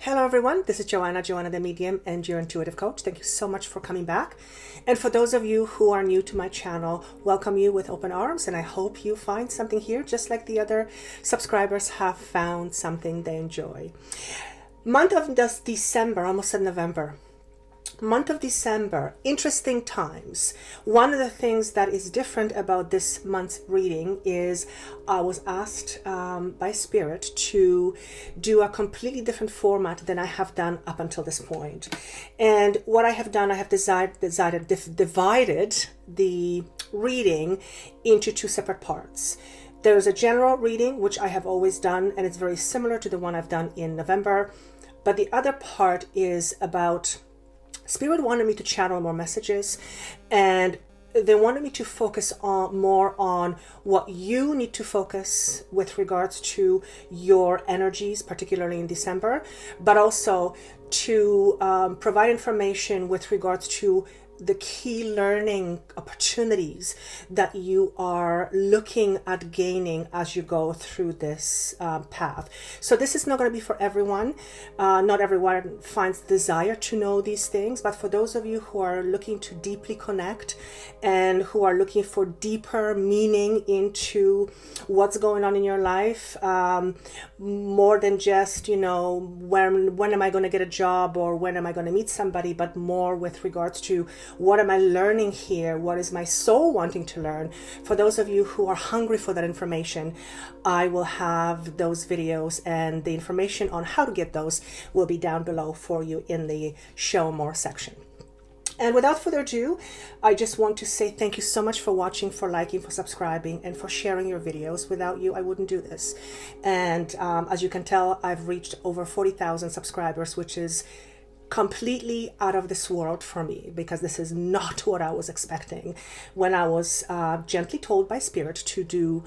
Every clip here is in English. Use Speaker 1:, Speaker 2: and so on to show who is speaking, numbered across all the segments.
Speaker 1: Hello everyone, this is Joanna the Medium and your intuitive coach. Thank you so much for coming back. And for those of you who are new to my channel, welcome you with open arms, and I hope you find something here just like the other subscribers have found something they enjoy. Month of December, almost said November. Month of December, interesting times. One of the things that is different about this month's reading is I was asked by Spirit to do a completely different format than I have done up until this point. And what I have done, I have divided the reading into two separate parts. There's a general reading, which I have always done, and it's very similar to the one I've done in November. But the other part is about Spirit wanted me to channel more messages, and they wanted me to focus more on what you need to focus with regards to your energies, particularly in December, but also to provide information with regards to the key learning opportunities that you are looking at gaining as you go through this path. So this is not going to be for everyone. Not everyone finds desire to know these things, but for those of you who are looking to deeply connect and who are looking for deeper meaning into what's going on in your life, more than just, you know, when am I going to get a job or when am I going to meet somebody, but more with regards to what am I learning here? What is my soul wanting to learn? For those of you who are hungry for that information, I will have those videos, and the information on how to get those will be down below for you in the show more section. And without further ado, I just want to say thank you so much for watching, for liking, for subscribing, and for sharing your videos. Without you, I wouldn't do this. And as you can tell, I've reached over 40,000 subscribers, which is completely out of this world for me, because this is not what I was expecting when I was gently told by Spirit to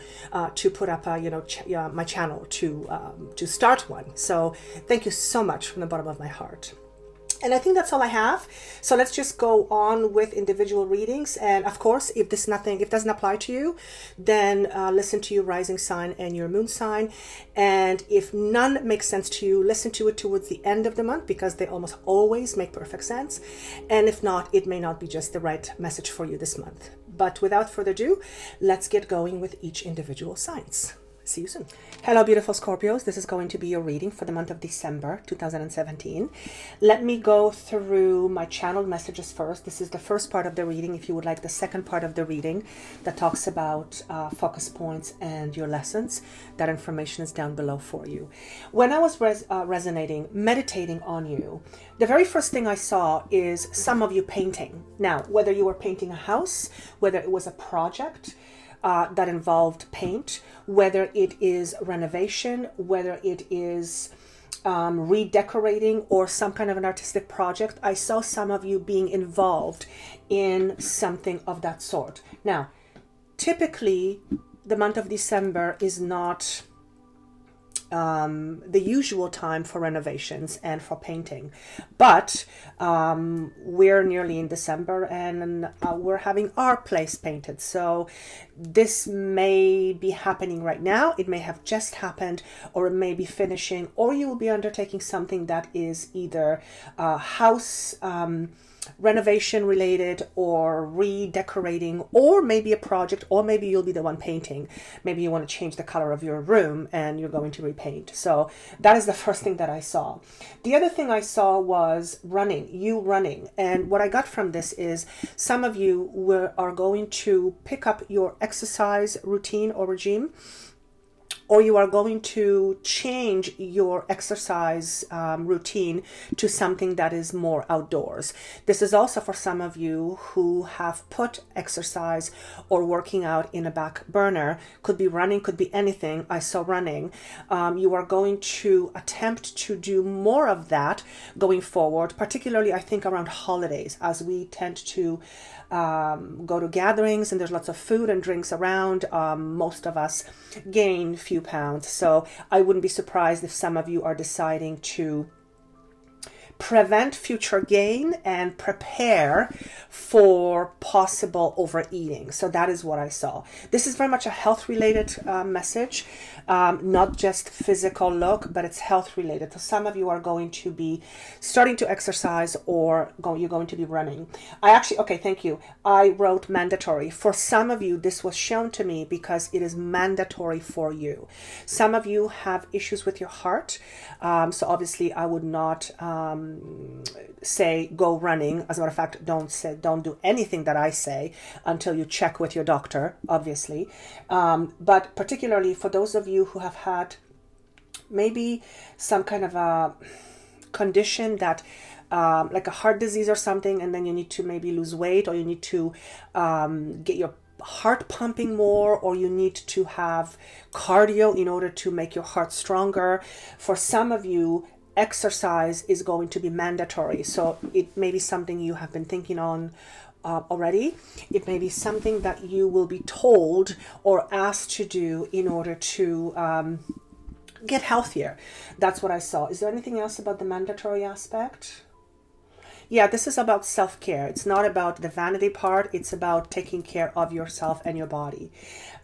Speaker 1: put up my channel, to start one. So thank you so much from the bottom of my heart. And I think that's all I have. So let's just go on with individual readings. And of course, if doesn't apply to you, then listen to your rising sign and your moon sign. And if none makes sense to you, listen to it towards the end of the month, because they almost always make perfect sense. And if not, it may not be just the right message for you this month. But without further ado, let's get going with each individual signs. See you soon. Hello, beautiful Scorpios. This is going to be your reading for the month of December 2017. Let me go through my channeled messages first. This is the first part of the reading. If you would like the second part of the reading that talks about focus points and your lessons, that information is down below for you. When I was meditating on you, the very first thing I saw is some of you painting. Now, whether you were painting a house, whether it was a project that involved paint, whether it is renovation, whether it is redecorating or some kind of an artistic project, I saw some of you being involved in something of that sort. Now, typically, the month of December is not the usual time for renovations and for painting, but we're nearly in December, and we're having our place painted, so this may be happening right now. It may have just happened, or it may be finishing, or you will be undertaking something that is either house renovation related or redecorating, or maybe a project, or maybe you'll be the one painting. Maybe you want to change the color of your room and you're going to repaint. So that is the first thing that I saw. The other thing I saw was you running. And what I got from this is some of you are going to pick up your exercise routine or regime, or you are going to change your exercise routine to something that is more outdoors. This is also for some of you who have put exercise or working out in a back burner. Could be running, could be anything. I saw running. You are going to attempt to do more of that going forward, particularly I think around holidays, as we tend to go to gatherings and there's lots of food and drinks around. Most of us gain a few pounds, so I wouldn't be surprised if some of you are deciding to prevent future gain and prepare for possible overeating. So that is what I saw. This is very much a health related message, not just physical look, but it's health related. So some of you are going to be starting to exercise, or you're going to be running. Okay, thank you. I wrote mandatory. For some of you, this was shown to me because it is mandatory for you. Some of you have issues with your heart. So obviously I would not say go running. As a matter of fact, don't do anything that I say until you check with your doctor, obviously. But particularly for those of you who have had maybe some kind of a condition that like a heart disease or something, and then you need to maybe lose weight, or you need to get your heart pumping more, or you need to have cardio in order to make your heart stronger. For some of you, exercise is going to be mandatory. So it may be something you have been thinking on already. It may be something that you will be told or asked to do in order to get healthier. That's what I saw. Is there anything else about the mandatory aspect? Yeah, this is about self-care. It's not about the vanity part. It's about taking care of yourself and your body.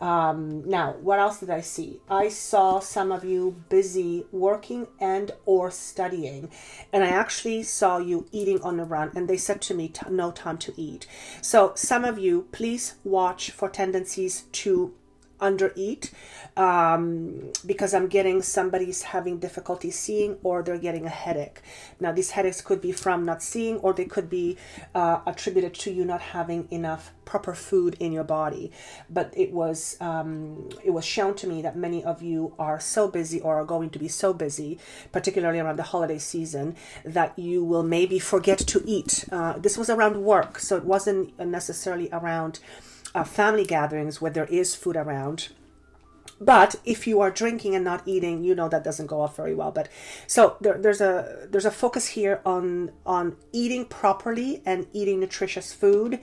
Speaker 1: Now, what else did I see? I saw some of you busy working and or studying. And I actually saw you eating on the run. And they said to me, no time to eat. So some of you, please watch for tendencies to undereat, because I'm getting somebody's having difficulty seeing, or they're getting a headache. Now these headaches could be from not seeing, or they could be attributed to you not having enough proper food in your body. But it was shown to me that many of you are so busy, or are going to be so busy, particularly around the holiday season, that you will maybe forget to eat. This was around work, so it wasn't necessarily around family gatherings where there is food around. But if you are drinking and not eating, you know that doesn't go off very well. But so there's a focus here on eating properly and eating nutritious food,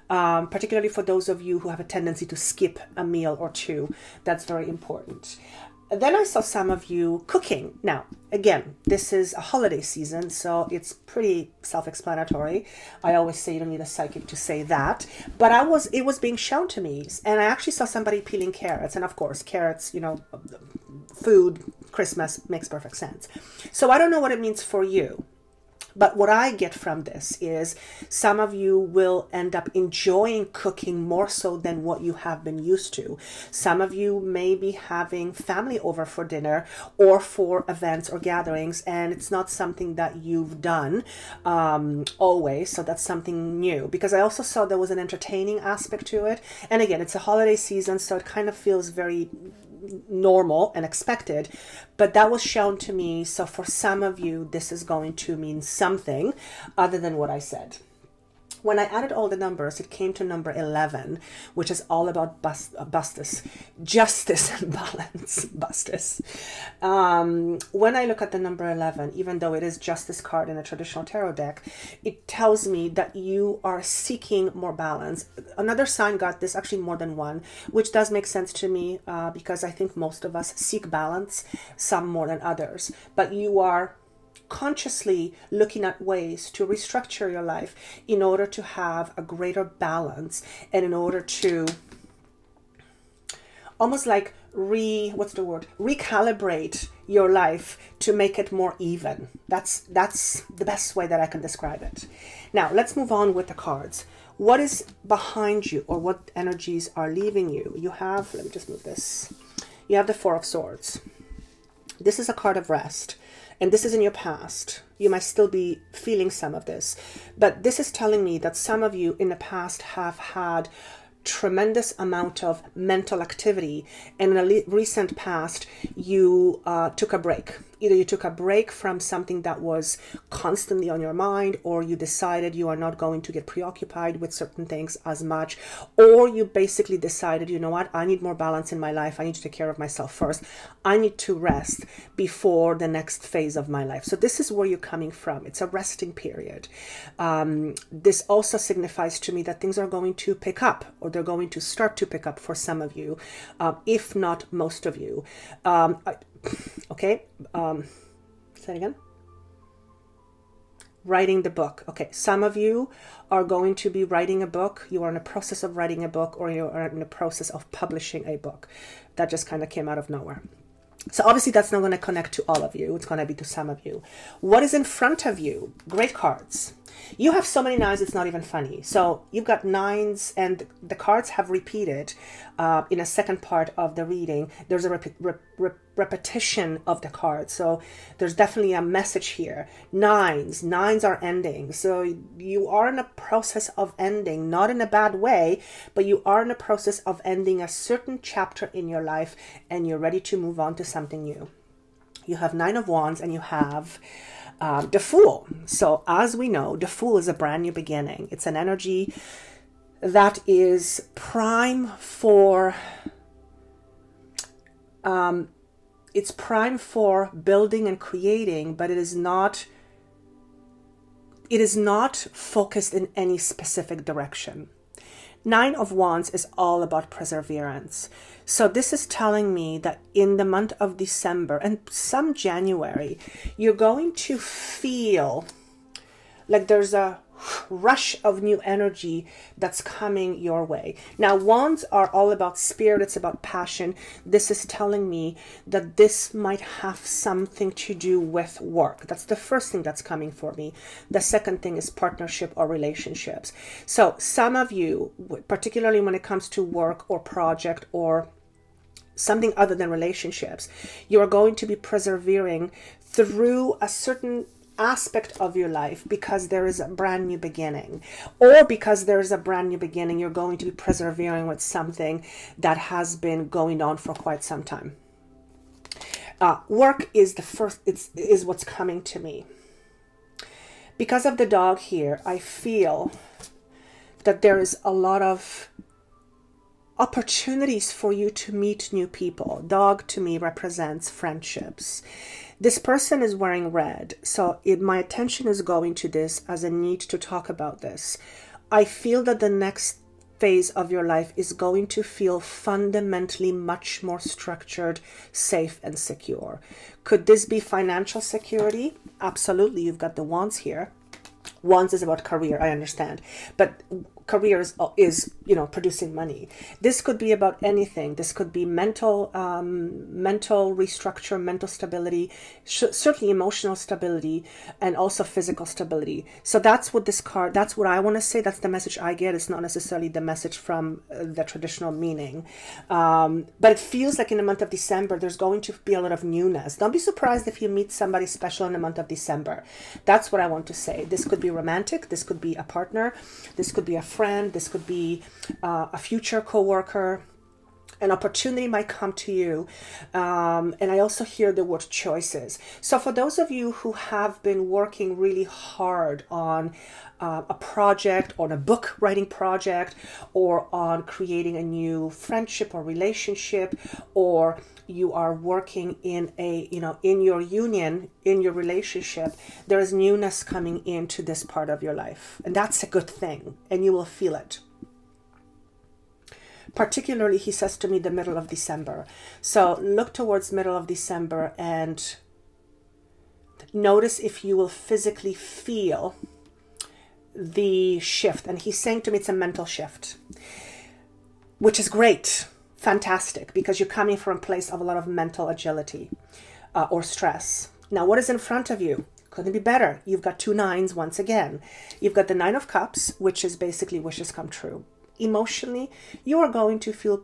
Speaker 1: particularly for those of you who have a tendency to skip a meal or two. That's very important. Then I saw some of you cooking. Now, again, this is a holiday season, so it's pretty self-explanatory. I always say you don't need a psychic to say that, but it was being shown to me, and I actually saw somebody peeling carrots, and of course, carrots, you know, food, Christmas makes perfect sense. So I don't know what it means for you. But what I get from this is some of you will end up enjoying cooking more so than what you have been used to. Some of you may be having family over for dinner or for events or gatherings, and it's not something that you've done always. So that's something new, because I also saw there was an entertaining aspect to it. And again, it's a holiday season, so it kind of feels very normal and expected, but that was shown to me. So for some of you, this is going to mean something other than what I said. When I added all the numbers, it came to number 11, which is all about justice and balance. When I look at the number 11, even though it is justice card in a traditional tarot deck, it tells me that you are seeking more balance. Another sign got this, actually more than one, which does make sense to me, because I think most of us seek balance, some more than others. But you are consciously looking at ways to restructure your life in order to have a greater balance, and in order to almost like recalibrate your life to make it more even. That's the best way that I can describe it. Now let's move on with the cards. What is behind you, or what energies are leaving you? You have, let me just move this. You have the Four of Swords. This is a card of rest. And this is in your past. You might still be feeling some of this. But this is telling me that some of you in the past have had tremendous amount of mental activity, and in a recent past you took a break. Either you took a break from something that was constantly on your mind, or you decided you are not going to get preoccupied with certain things as much, or you basically decided, you know what, I need more balance in my life. I need to take care of myself first. I need to rest before the next phase of my life. So this is where you're coming from. It's a resting period. This also signifies to me that things are going to pick up, or they're going to start to pick up for some of you, if not most of you. Okay, say it again. writing the book. Okay, some of you are going to be writing a book. You are in the process of writing a book, or you are in the process of publishing a book. That just kind of came out of nowhere. So obviously that's not going to connect to all of you. It's going to be to some of you. What is in front of you? Great cards. You have so many nines, it's not even funny. So you've got nines, and the cards have repeated in a second part of the reading. There's a repetition of the cards. So there's definitely a message here. Nines are ending. So you are in a process of ending, not in a bad way, but you are in a process of ending a certain chapter in your life, and you're ready to move on to something new. You have Nine of Wands, and you have the Fool. So as we know, the Fool is a brand new beginning. It's an energy that is prime for it's prime for building and creating, but it is not focused in any specific direction. Nine of Wands is all about perseverance. So this is telling me that in the month of December and some January, you're going to feel like there's a rush of new energy that's coming your way. Now, wands are all about spirit. It's about passion. This is telling me that this might have something to do with work. That's the first thing that's coming for me. The second thing is partnership or relationships. So some of you, particularly when it comes to work or project or something other than relationships, you are going to be persevering through a certain aspect of your life because there is a brand new beginning, or because there is a brand new beginning, you're going to be persevering with something that has been going on for quite some time. Work is the first, is what's coming to me. Because of the dog here, I feel that there is a lot of opportunities for you to meet new people. Dog to me represents friendships. This person is wearing red, so my attention is going to this as a need to talk about this. I feel that the next phase of your life is going to feel fundamentally much more structured, safe, and secure. Could this be financial security? Absolutely. You've got the wands here. Wands is about career, I understand, but career is producing money. This could be about anything. This could be mental restructure, mental stability, certainly emotional stability, and also physical stability. So that's what this card, that's what I want to say. That's the message I get. It's not necessarily the message from the traditional meaning, but it feels like in the month of December there's going to be a lot of newness. Don't be surprised if you meet somebody special in the month of December. That's what I want to say. This could be romantic. This could be a partner. This could be a friend. This could be a future co-worker. An opportunity might come to you. And I also hear the word choices. So for those of you who have been working really hard on a project, on a book writing project, or on creating a new friendship or relationship, or you are working in in your union, in your relationship, there is newness coming into this part of your life. And that's a good thing. And you will feel it. Particularly, he says to me, the middle of December. So look towards middle of December and notice if you will physically feel the shift. And he's saying to me it's a mental shift, which is great. Fantastic, because you're coming from a place of a lot of mental agility or stress. Now, what is in front of you? Couldn't be better. You've got two nines once again. You've got the Nine of Cups, which is basically wishes come true. Emotionally, you are going to feel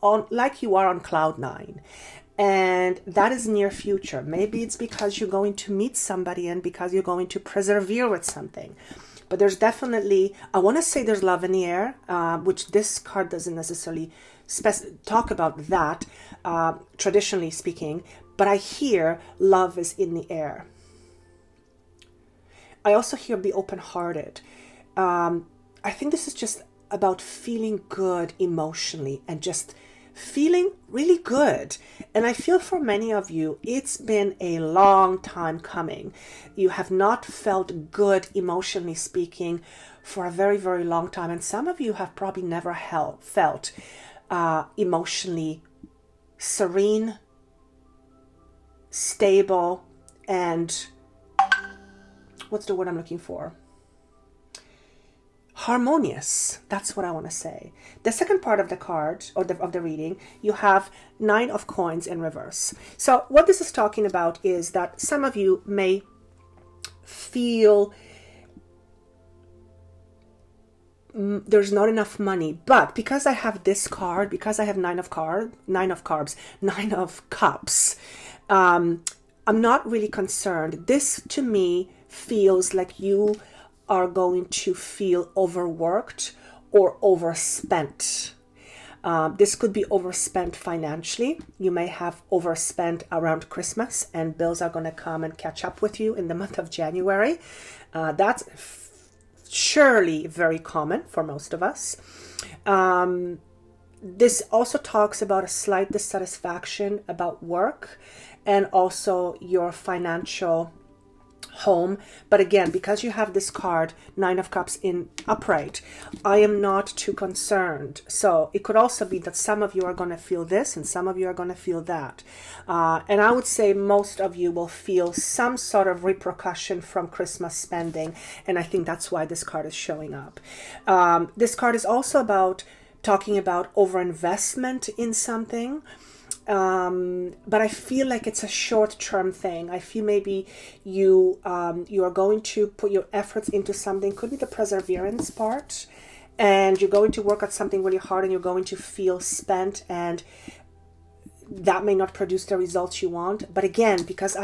Speaker 1: like you are on cloud nine. And that is near future. Maybe it's because you're going to meet somebody and because you're going to persevere with something. But there's definitely, I want to say there's love in the air, which this card doesn't necessarily talk about that, traditionally speaking. But I hear love is in the air. I also hear be open-hearted. I think this is just about feeling good emotionally and just feeling really good. And I feel for many of you, it's been a long time coming. You have not felt good emotionally speaking for a very, very long time. And some of you have probably never felt emotionally serene, stable, and what's the word I'm looking for? Harmonious. That's what I want to say. The second part of the card, or of the reading, you have 9 of coins in reverse. So what this is talking about is that some of you may feel there's not enough money, but because I have this card, because I have 9 of cups, I'm not really concerned. This to me feels like you are going to feel overworked or overspent. This could be overspent financially. You may have overspent around Christmas, and bills are going to come and catch up with you in the month of January. That's surely very common for most of us. This also talks about a slight dissatisfaction about work and also your financial home. But again, because you have this card, 9 of Cups in upright, I am not too concerned. So it could also be that some of you are going to feel this and some of you are going to feel that. And I would say most of you will feel some sort of repercussion from Christmas spending. And I think that's why this card is showing up. This card is also about talking about overinvestment in something. But I feel like it's a short-term thing. I feel maybe you are going to put your efforts into something, could be the perseverance part, and you're going to work at something really hard and you're going to feel spent, and that may not produce the results you want. But again, because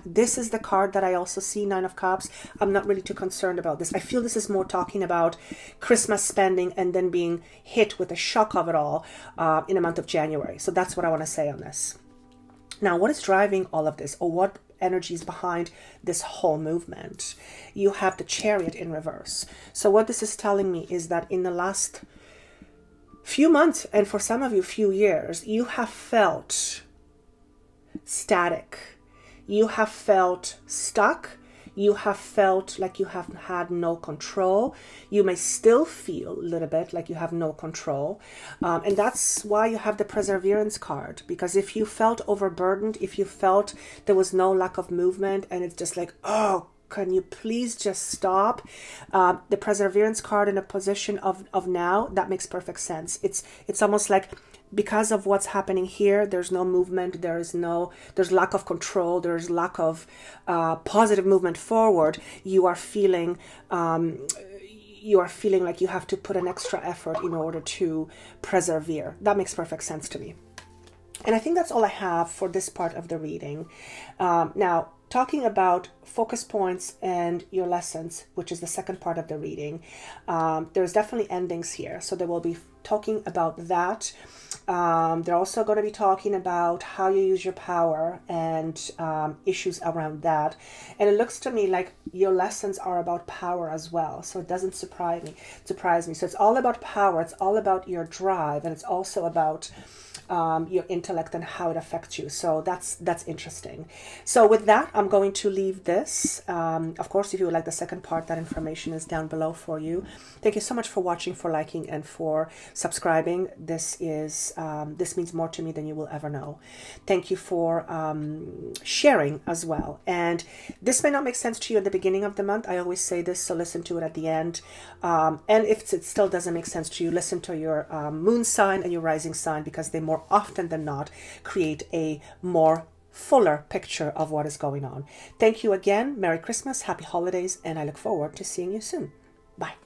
Speaker 1: this is the card that I also see, 9 of Cups, I'm not really too concerned about this. I feel this is more talking about Christmas spending and then being hit with the shock of it all in the month of January. So that's what I want to say on this. Now, what is driving all of this, or what energy is behind this whole movement? You have the Chariot in reverse. So what this is telling me is that in the last few months, and for some of you, few years, you have felt static. You have felt stuck. You have felt like you have had no control. You may still feel a little bit like you have no control. And that's why you have the Perseverance card. Because if you felt overburdened, if you felt there was no lack of movement, and it's just like, oh, can you please just stop? The Perseverance card in a position of now, that makes perfect sense. It's almost like, because of what's happening here, there's no movement, there's lack of control, there's lack of positive movement forward. You are feeling like you have to put an extra effort in order to persevere. That makes perfect sense to me. And I think that's all I have for this part of the reading. Now, talking about focus points and your lessons, which is the second part of the reading, there's definitely endings here. So they will be talking about that. They're also going to be talking about how you use your power and issues around that. And it looks to me like your lessons are about power as well. So it doesn't surprise me. So it's all about power. It's all about your drive. And it's also about your intellect and how it affects you. So that's interesting. So with that, I'm going to leave this. Of course, if you would like the second part, that information is down below for you. Thank you so much for watching, for liking, and for subscribing. This means more to me than you will ever know. Thank you for sharing as well. And this may not make sense to you at the beginning of the month. I always say this, so listen to it at the end. And if it still doesn't make sense to you, listen to your moon sign and your rising sign, because they more often than not create a more fuller picture of what is going on. Thank you again. Merry Christmas, happy holidays, and I look forward to seeing you soon. Bye.